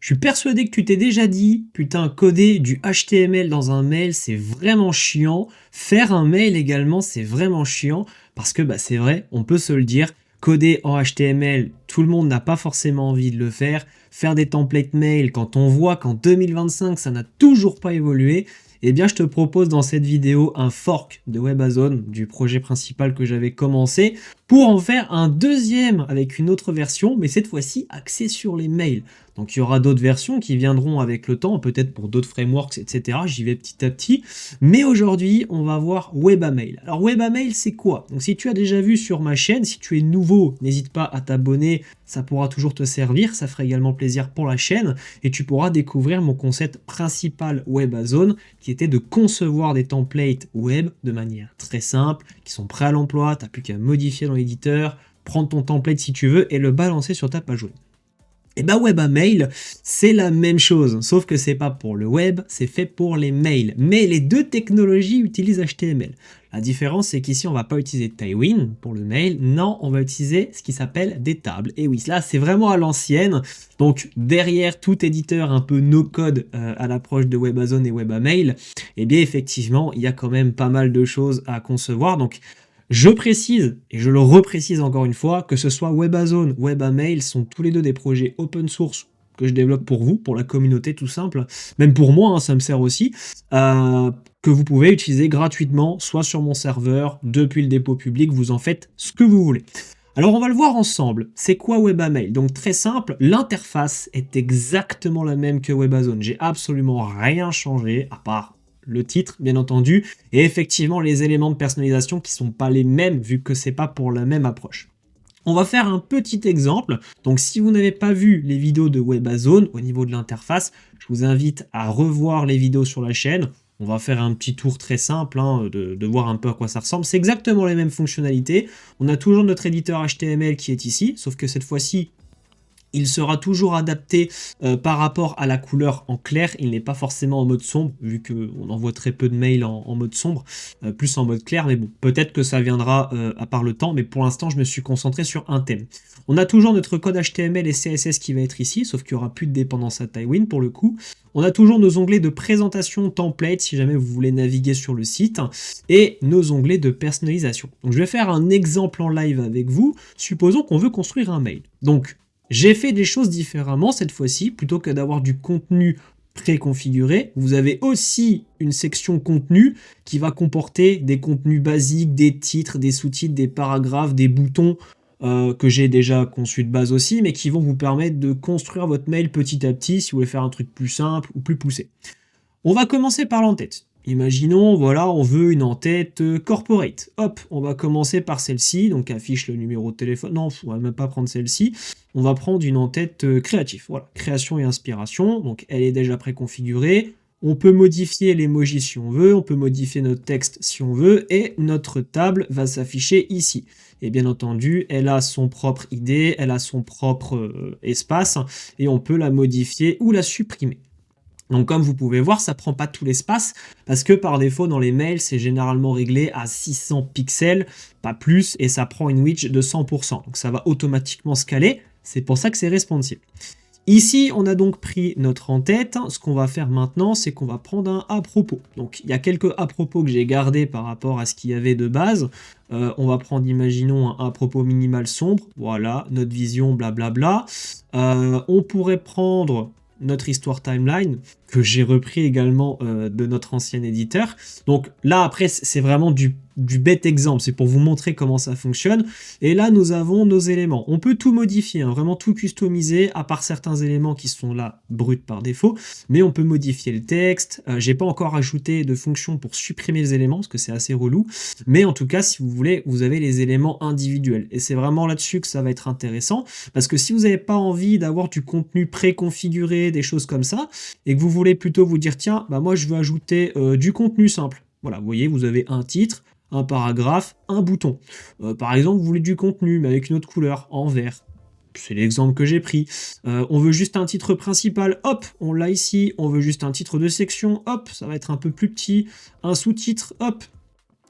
Je suis persuadé que tu t'es déjà dit, putain, coder du HTML dans un mail, c'est vraiment chiant. Faire un mail également, c'est vraiment chiant. Parce que bah, c'est vrai, on peut se le dire, coder en HTML, tout le monde n'a pas forcément envie de le faire. Faire des templates mail, quand on voit qu'en 2025, ça n'a toujours pas évolué, eh bien je te propose dans cette vidéo un fork de WebAzone, du projet principal que j'avais commencé, pour en faire un deuxième avec une autre version, mais cette fois-ci axée sur les mails. Donc il y aura d'autres versions qui viendront avec le temps, peut-être pour d'autres frameworks, etc. J'y vais petit à petit. Mais aujourd'hui, on va voir WebAmail. Alors WebAmail, c'est quoi? Donc si tu as déjà vu sur ma chaîne, si tu es nouveau, n'hésite pas à t'abonner, ça pourra toujours te servir, ça fera également plaisir pour la chaîne, et tu pourras découvrir mon concept principal WebAzone, qui était de concevoir des templates web de manière très simple, qui sont prêts à l'emploi, tu n'as plus qu'à modifier dans l'éditeur, prendre ton template si tu veux, et le balancer sur ta page web. Et bah WebAmail, c'est la même chose, sauf que c'est pas pour le web, c'est fait pour les mails. Mais les deux technologies utilisent HTML. La différence, c'est qu'ici, on va pas utiliser Tailwind pour le mail, non, on va utiliser ce qui s'appelle des tables. Et oui, là, c'est vraiment à l'ancienne. Donc, derrière tout éditeur un peu no-code à l'approche de WebAzone et WebAmail, eh bien, effectivement, il y a quand même pas mal de choses à concevoir. Donc, je précise, et je le reprécise encore une fois, que ce soit WebAzone, WebAmail sont tous les deux des projets open source que je développe pour vous, pour la communauté tout simple, même pour moi, hein, ça me sert aussi, que vous pouvez utiliser gratuitement, soit sur mon serveur, depuis le dépôt public, vous en faites ce que vous voulez. Alors on va le voir ensemble, c'est quoi WebAmail? Donc très simple, l'interface est exactement la même que WebAzone, j'ai absolument rien changé, à part le titre, bien entendu, et effectivement les éléments de personnalisation qui sont pas les mêmes, vu que c'est pas pour la même approche. On va faire un petit exemple. Donc si vous n'avez pas vu les vidéos de WebAzone au niveau de l'interface, je vous invite à revoir les vidéos sur la chaîne. On va faire un petit tour très simple de voir un peu à quoi ça ressemble. C'est exactement les mêmes fonctionnalités. On a toujours notre éditeur HTML qui est ici, sauf que cette fois-ci, il sera toujours adapté par rapport à la couleur en clair, il n'est pas forcément en mode sombre, vu qu'on envoie très peu de mails en mode sombre, plus en mode clair, mais bon, peut-être que ça viendra à part le temps, mais pour l'instant, je me suis concentré sur un thème. On a toujours notre code HTML et CSS qui va être ici, sauf qu'il n'y aura plus de dépendance à Tailwind pour le coup. On a toujours nos onglets de présentation template, si jamais vous voulez naviguer sur le site, et nos onglets de personnalisation. Donc je vais faire un exemple en live avec vous, supposons qu'on veut construire un mail. Donc, j'ai fait des choses différemment cette fois-ci, plutôt que d'avoir du contenu préconfiguré. Vous avez aussi une section contenu qui va comporter des contenus basiques, des titres, des sous-titres, des paragraphes, des boutons que j'ai déjà conçus de base aussi, mais qui vont vous permettre de construire votre mail petit à petit si vous voulez faire un truc plus simple ou plus poussé. On va commencer par l'entête. Imaginons, voilà, on veut une en-tête corporate. Hop, on va commencer par celle-ci, donc affiche le numéro de téléphone. Non, on va même pas prendre celle-ci. On va prendre une en-tête créatif. Voilà, création et inspiration. Donc elle est déjà préconfigurée. On peut modifier l'emoji si on veut, on peut modifier notre texte si on veut, et notre table va s'afficher ici. Et bien entendu, elle a son propre ID, elle a son propre espace, et on peut la modifier ou la supprimer. Donc comme vous pouvez voir, ça prend pas tout l'espace parce que par défaut dans les mails, c'est généralement réglé à 600 pixels, pas plus, et ça prend une width de 100%. Donc ça va automatiquement scaler, c'est pour ça que c'est responsive. Ici, on a donc pris notre en-tête. Ce qu'on va faire maintenant, c'est qu'on va prendre un à propos. Donc il y a quelques à propos que j'ai gardés par rapport à ce qu'il y avait de base. On va prendre, imaginons, un à propos minimal sombre. Voilà, notre vision, blablabla. On pourrait prendre notre histoire timeline, que j'ai repris également de notre ancien éditeur. Donc là, après, c'est vraiment du bête exemple, c'est pour vous montrer comment ça fonctionne. Et là, nous avons nos éléments. On peut tout modifier, hein, vraiment tout customiser, à part certains éléments qui sont là, bruts par défaut, mais on peut modifier le texte. J'ai pas encore ajouté de fonction pour supprimer les éléments, parce que c'est assez relou, mais en tout cas, si vous voulez, vous avez les éléments individuels. Et c'est vraiment là-dessus que ça va être intéressant, parce que si vous n'avez pas envie d'avoir du contenu préconfiguré, des choses comme ça, et que vous voulez plutôt vous dire, tiens, bah moi je veux ajouter du contenu simple. Voilà, vous voyez, vous avez un titre, un paragraphe, un bouton. Par exemple, vous voulez du contenu, mais avec une autre couleur, en vert. C'est l'exemple que j'ai pris. On veut juste un titre principal, hop, on l'a ici. On veut juste un titre de section, hop, ça va être un peu plus petit. Un sous-titre, hop.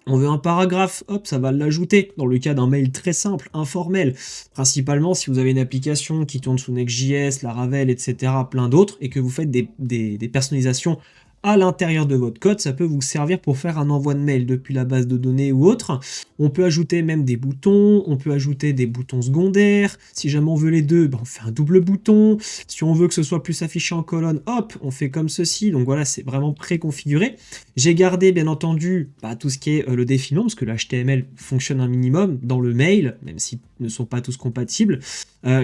On veut un paragraphe, hop, ça va l'ajouter, dans le cas d'un mail très simple, informel. Principalement, si vous avez une application qui tourne sous Next.js, Laravel, etc., plein d'autres, et que vous faites des personnalisations à l'intérieur de votre code, ça peut vous servir pour faire un envoi de mail depuis la base de données ou autre. On peut ajouter même des boutons, on peut ajouter des boutons secondaires. Si jamais on veut les deux, ben on fait un double bouton. Si on veut que ce soit plus affiché en colonne, hop, on fait comme ceci. Donc voilà, c'est vraiment préconfiguré. J'ai gardé bien entendu tout ce qui est le défilement, parce que le HTML fonctionne un minimum dans le mail, même s'ils ne sont pas tous compatibles.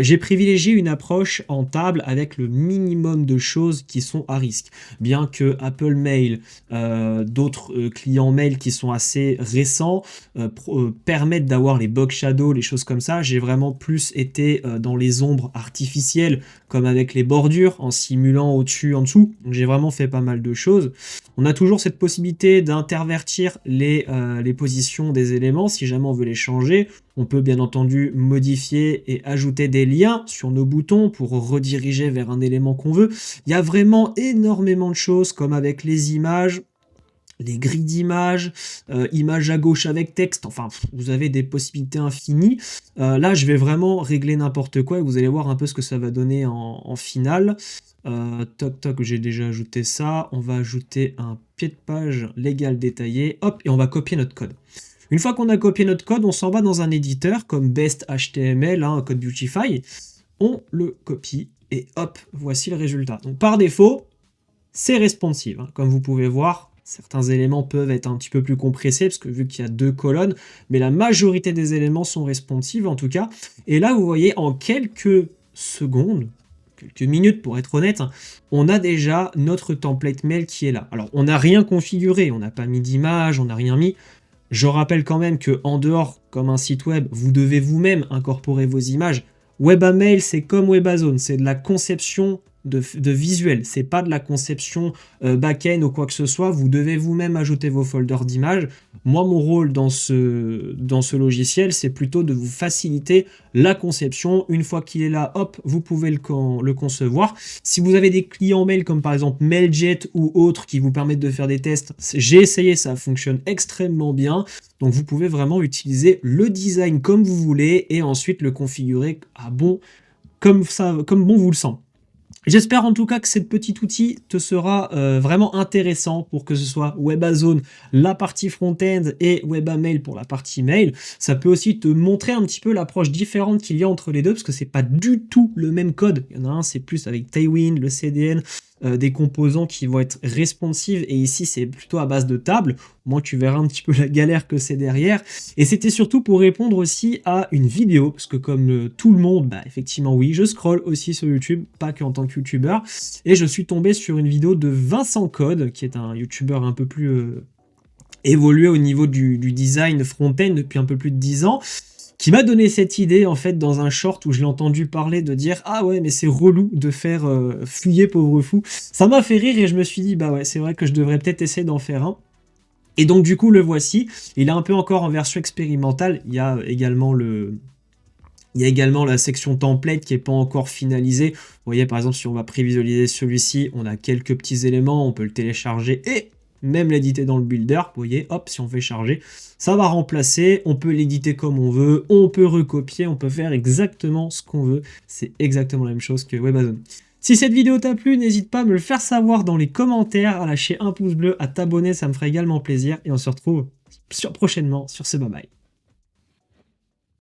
J'ai privilégié une approche en table avec le minimum de choses qui sont à risque. Bien que Apple Mail, d'autres clients mail qui sont assez récents permettent d'avoir les box shadow, les choses comme ça, j'ai vraiment plus été dans les ombres artificielles, comme avec les bordures, en simulant au-dessus, en dessous. Donc j'ai vraiment fait pas mal de choses. On a toujours cette possibilité d'intervertir les positions des éléments si jamais on veut les changer. On peut bien entendu modifier et ajouter des liens sur nos boutons pour rediriger vers un élément qu'on veut. Il y a vraiment énormément de choses comme avec les images, les grilles d'images, images à gauche avec texte, enfin vous avez des possibilités infinies. Là je vais vraiment régler n'importe quoi et vous allez voir un peu ce que ça va donner en finale. Toc toc, j'ai déjà ajouté ça. On va ajouter un pied de page légal détaillé, hop, et on va copier notre code. Une fois qu'on a copié notre code, on s'en va dans un éditeur comme Best HTML, un code Beautify. On le copie et hop, voici le résultat. Donc par défaut, c'est responsive. Comme vous pouvez voir, certains éléments peuvent être un petit peu plus compressés parce que vu qu'il y a 2 colonnes, mais la majorité des éléments sont responsives en tout cas. Et là, vous voyez, en quelques secondes, quelques minutes pour être honnête, on a déjà notre template mail qui est là. Alors, on n'a rien configuré, on n'a pas mis d'image, on n'a rien mis. Je rappelle quand même que en dehors, comme un site web, vous devez vous-même incorporer vos images. Webamail, c'est comme Webazone, c'est de la conception de visuel, c'est pas de la conception back-end ou quoi que ce soit. Vous devez vous-même ajouter vos folders d'images. Moi, mon rôle dans ce logiciel, c'est plutôt de vous faciliter la conception. Une fois qu'il est là, hop, vous pouvez le concevoir. Si vous avez des clients mail comme par exemple Mailjet ou autres qui vous permettent de faire des tests, j'ai essayé, ça fonctionne extrêmement bien. Donc vous pouvez vraiment utiliser le design comme vous voulez et ensuite le configurer comme bon vous le semble. J'espère en tout cas que ce petit outil te sera vraiment intéressant pour que ce soit Webazone, la partie front-end, et Webamail pour la partie mail. Ça peut aussi te montrer un petit peu l'approche différente qu'il y a entre les deux, parce que c'est pas du tout le même code. Il y en a un, c'est plus avec Tailwind, le CDN, des composants qui vont être responsives, et ici c'est plutôt à base de table. Au moins tu verras un petit peu la galère que c'est derrière. Et c'était surtout pour répondre aussi à une vidéo, parce que comme tout le monde, effectivement oui, je scrolle aussi sur YouTube, pas qu'en tant que youtubeur, et je suis tombé sur une vidéo de Vincent Code, qui est un youtubeur un peu plus évolué au niveau du design front-end depuis un peu plus de 10 ans, qui m'a donné cette idée en fait dans un short où je l'ai entendu parler de dire « Ah ouais, mais c'est relou de faire fuyer pauvre fou ». Ça m'a fait rire et je me suis dit « Bah ouais, c'est vrai que je devrais peut-être essayer d'en faire un ». Et donc du coup, le voici. Il est un peu encore en version expérimentale. Il y a également la section template qui n'est pas encore finalisée. Vous voyez, par exemple, si on va prévisualiser celui-ci, on a quelques petits éléments, on peut le télécharger et même l'éditer dans le builder. Vous voyez, hop, si on fait charger, ça va remplacer. On peut l'éditer comme on veut, on peut recopier, on peut faire exactement ce qu'on veut. C'est exactement la même chose que Webazone. Si cette vidéo t'a plu, n'hésite pas à me le faire savoir dans les commentaires, à lâcher un pouce bleu, à t'abonner, ça me ferait également plaisir. Et on se retrouve prochainement sur ce bye bye.